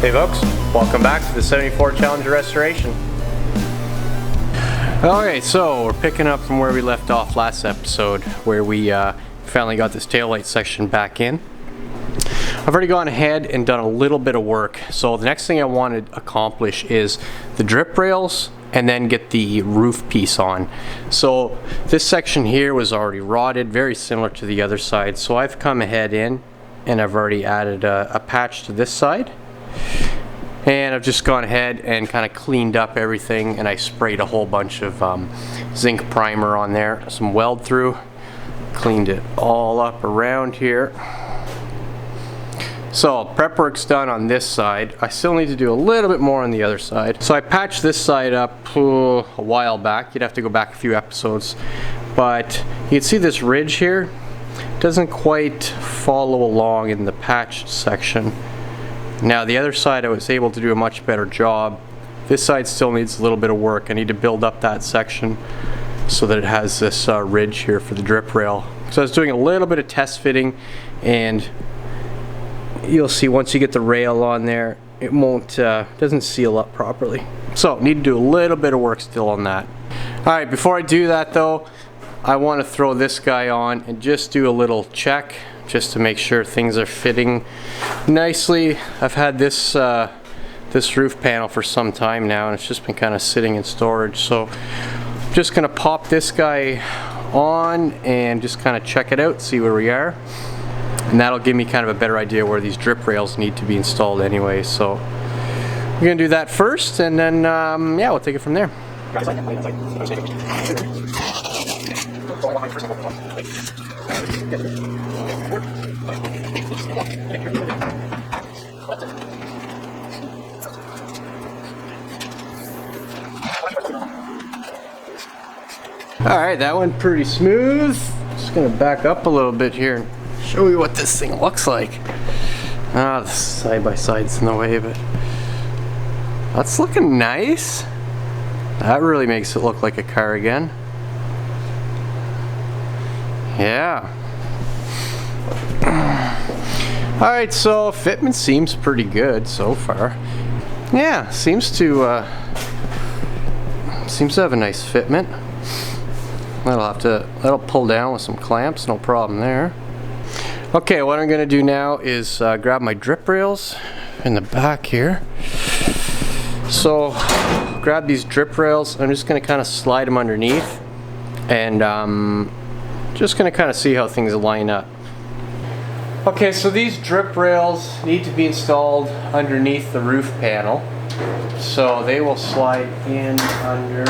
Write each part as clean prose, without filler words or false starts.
Hey folks, welcome back to the 74 Challenger Restoration. Okay, so we're picking up from where we left off last episode, where we finally got this taillight section back in. I've already gone ahead and done a little bit of work, so the next thing I want to accomplish is the drip rails and then get the roof piece on. So this section here was already rotted, very similar to the other side, so I've come ahead in and I've already added a patch to this side. And I've just gone ahead and kind of cleaned up everything, and I sprayed a whole bunch of zinc primer on there, some weld through, cleaned it all up around here. So prep work's done on this side. I still need to do a little bit more on the other side. So I patched this side up a while back. You'd have to go back a few episodes, but you can see this ridge here doesn't quite follow along in the patched section. Now the other side I was able to do a much better job. This side still needs a little bit of work. I need to build up that section so that it has this ridge here for the drip rail. So I was doing a little bit of test fitting, and you'll see once you get the rail on there, it doesn't seal up properly. So need to do a little bit of work still on that. Alright, before I do that though, I want to throw this guy on and just do a little check, just to make sure things are fitting nicely. I've had this this roof panel for some time now, and it's just been kind of sitting in storage. So I'm just gonna pop this guy on and just kind of check it out, see where we are, and that'll give me kind of a better idea where these drip rails need to be installed anyway. So we're gonna do that first, and then yeah, we'll take it from there. Alright, that went pretty smooth. Just gonna back up a little bit here and show you what this thing looks like. The side by side's in the way, but that's looking nice. That really makes it look like a car again. Yeah. Alright, so fitment seems pretty good so far. Yeah, seems to have a nice fitment. That'll pull down with some clamps, no problem there. Okay, what I'm gonna do now is grab my drip rails in the back here. So grab these drip rails. I'm just gonna kind of slide them underneath, and just gonna kind of see how things line up. Okay, so these drip rails need to be installed underneath the roof panel, so they will slide in under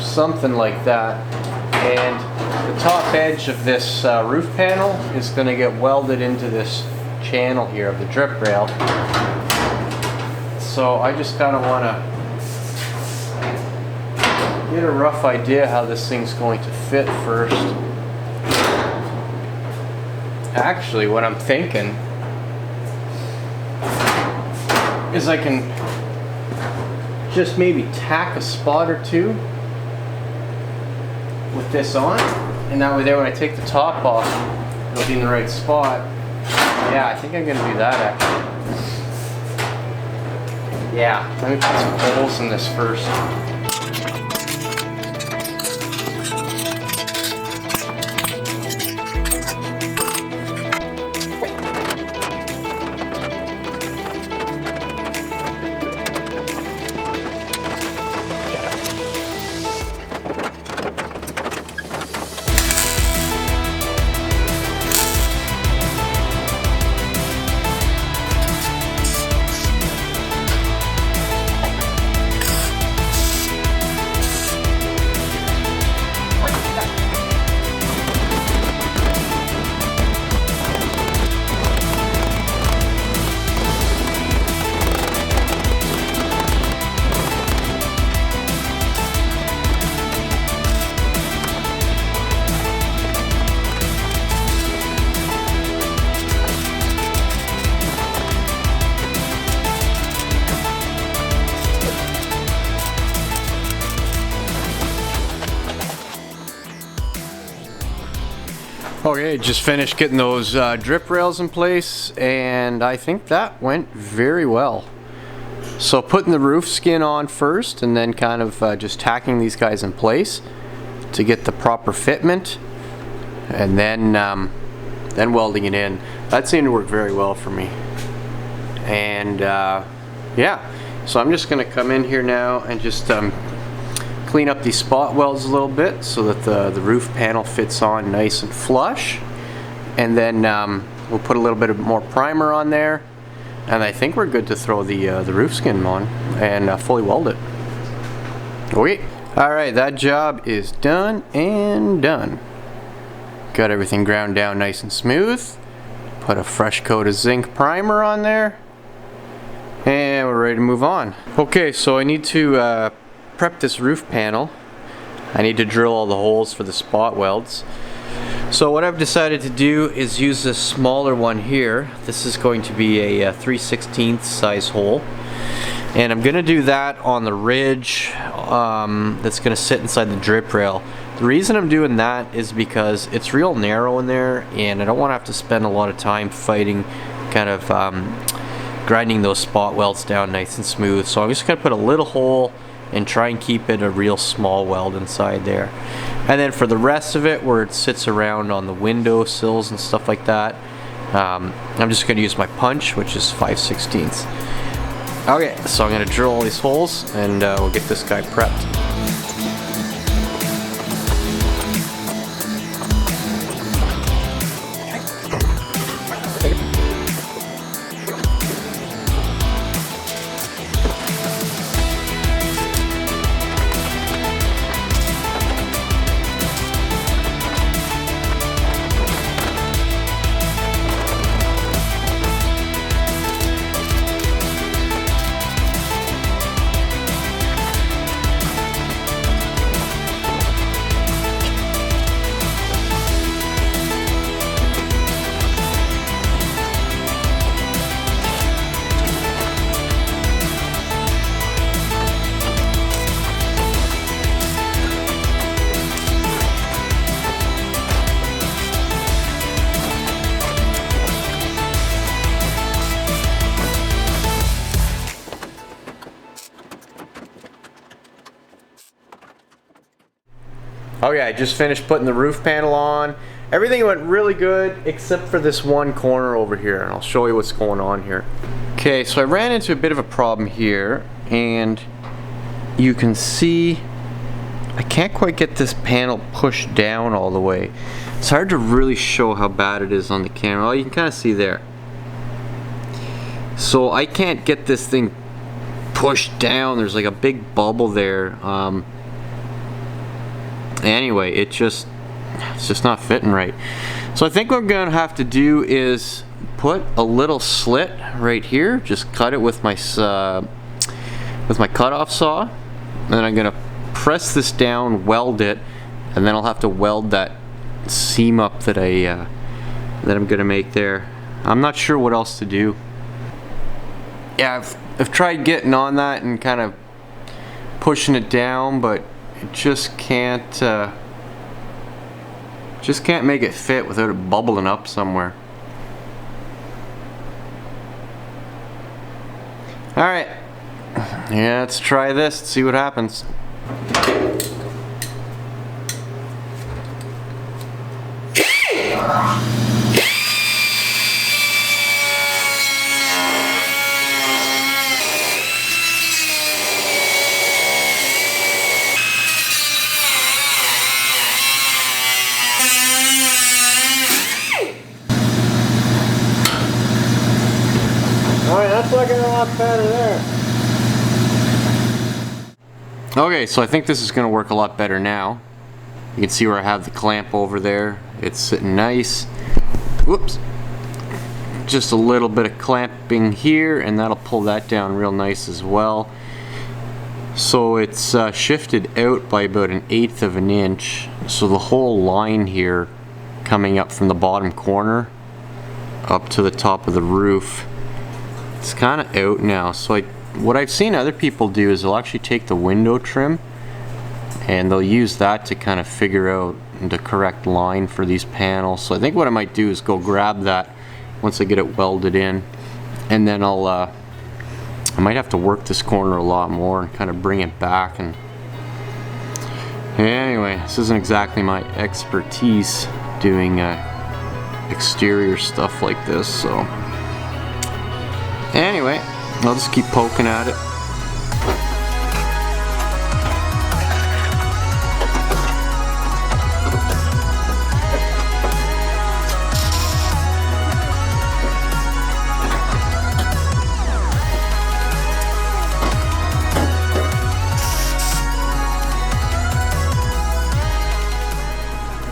something like that, and the top edge of this roof panel is going to get welded into this channel here of the drip rail. So I just kind of want to get a rough idea how this thing's going to fit first. Actually, what I'm thinking is I can just maybe tack a spot or two with this on, and that way there when I take the top off, it'll be in the right spot. Yeah, I think I'm gonna do that actually. Yeah, let me put some holes in this first. Okay, just finished getting those drip rails in place, and I think that went very well. So putting the roof skin on first, and then kind of just tacking these guys in place to get the proper fitment, and then welding it in. That seemed to work very well for me. And yeah, so I'm just going to come in here now and just clean up these spot welds a little bit so that the roof panel fits on nice and flush, and then we'll put a little bit of more primer on there, and I think we're good to throw the roof skin on and fully weld it. Okay, alright, that job is done and done. Got everything ground down nice and smooth. Put a fresh coat of zinc primer on there, and we're ready to move on. Okay, so I need to prep this roof panel. I need to drill all the holes for the spot welds. So what I've decided to do is use this smaller one here. This is going to be a 3/16 size hole, and I'm going to do that on the ridge that's going to sit inside the drip rail. The reason I'm doing that is because it's real narrow in there, and I don't want to have to spend a lot of time fighting, kind of grinding those spot welds down nice and smooth. So I'm just going to put a little hole and try and keep it a real small weld inside there. And then for the rest of it, where it sits around on the window sills and stuff like that, I'm just going to use my punch, which is 5/16. Okay, so I'm going to drill all these holes, and we'll get this guy prepped. Okay, I just finished putting the roof panel on. Everything went really good except for this one corner over here, and I'll show you what's going on here. Okay, so I ran into a bit of a problem here, and you can see I can't quite get this panel pushed down all the way. It's hard to really show how bad it is on the camera. Oh, you can kind of see there. So I can't get this thing pushed down. There's like a big bubble there. Anyway, it's just not fitting right. So I think what I'm gonna have to do is put a little slit right here. Just cut it with my cutoff saw, and then I'm gonna press this down, weld it, and then I'll have to weld that seam up that I'm gonna make there. I'm not sure what else to do. Yeah, I've tried getting on that and kind of pushing it down, but it just can't make it fit without it bubbling up somewhere. Alright, yeah, let's try this and see what happens. Alright, that's looking a lot better there. Okay, so I think this is going to work a lot better now. You can see where I have the clamp over there. It's sitting nice. Whoops. Just a little bit of clamping here, and that'll pull that down real nice as well. So it's shifted out by about 1/8 of an inch. So the whole line here coming up from the bottom corner up to the top of the roof, it's kind of out now. So what I've seen other people do is they'll actually take the window trim and they'll use that to kind of figure out getting the correct line for these panels. So I think what I might do is go grab that once I get it welded in, and then I might have to work this corner a lot more and kind of bring it back. And anyway, this isn't exactly my expertise doing exterior stuff like this, so anyway, I'll just keep poking at it.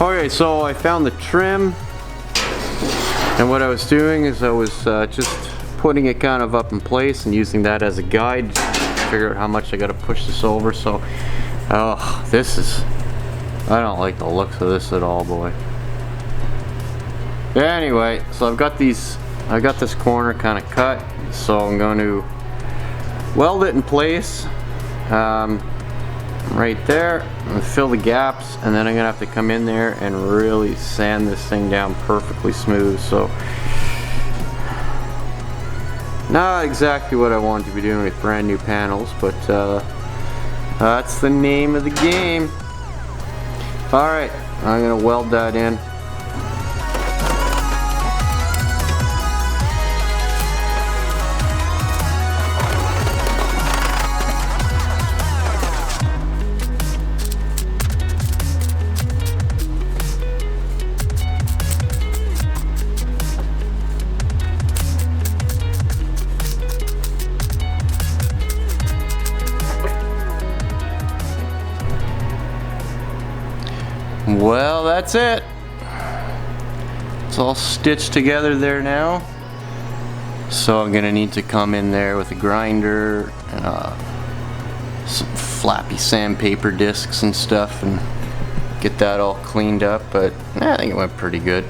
Okay, so I found the trim, and what I was doing is I was just putting it kind of up in place and using that as a guide to figure out how much I got to push this over. So, oh, I don't like the looks of this at all, boy. Anyway, so I got this corner kind of cut, so I'm going to weld it in place. Right there, I'm gonna fill the gaps, and then I'm gonna have to come in there and really sand this thing down perfectly smooth. So not exactly what I want to be doing with brand new panels, but that's the name of the game. Alright, I'm gonna weld that in. Well, that's it. It's all stitched together there now. So I'm gonna need to come in there with a grinder and some flappy sandpaper discs and stuff and get that all cleaned up, but I think it went pretty good.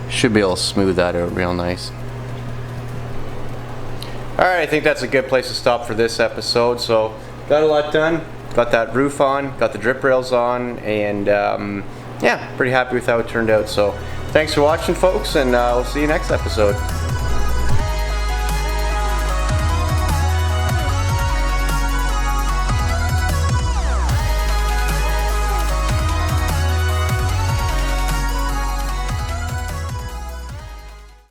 Should be able to smooth that out real nice. Alright, I think that's a good place to stop for this episode. So got a lot done. Got that roof on, got the drip rails on, and yeah, pretty happy with how it turned out. So thanks for watching, folks, and we'll see you next episode.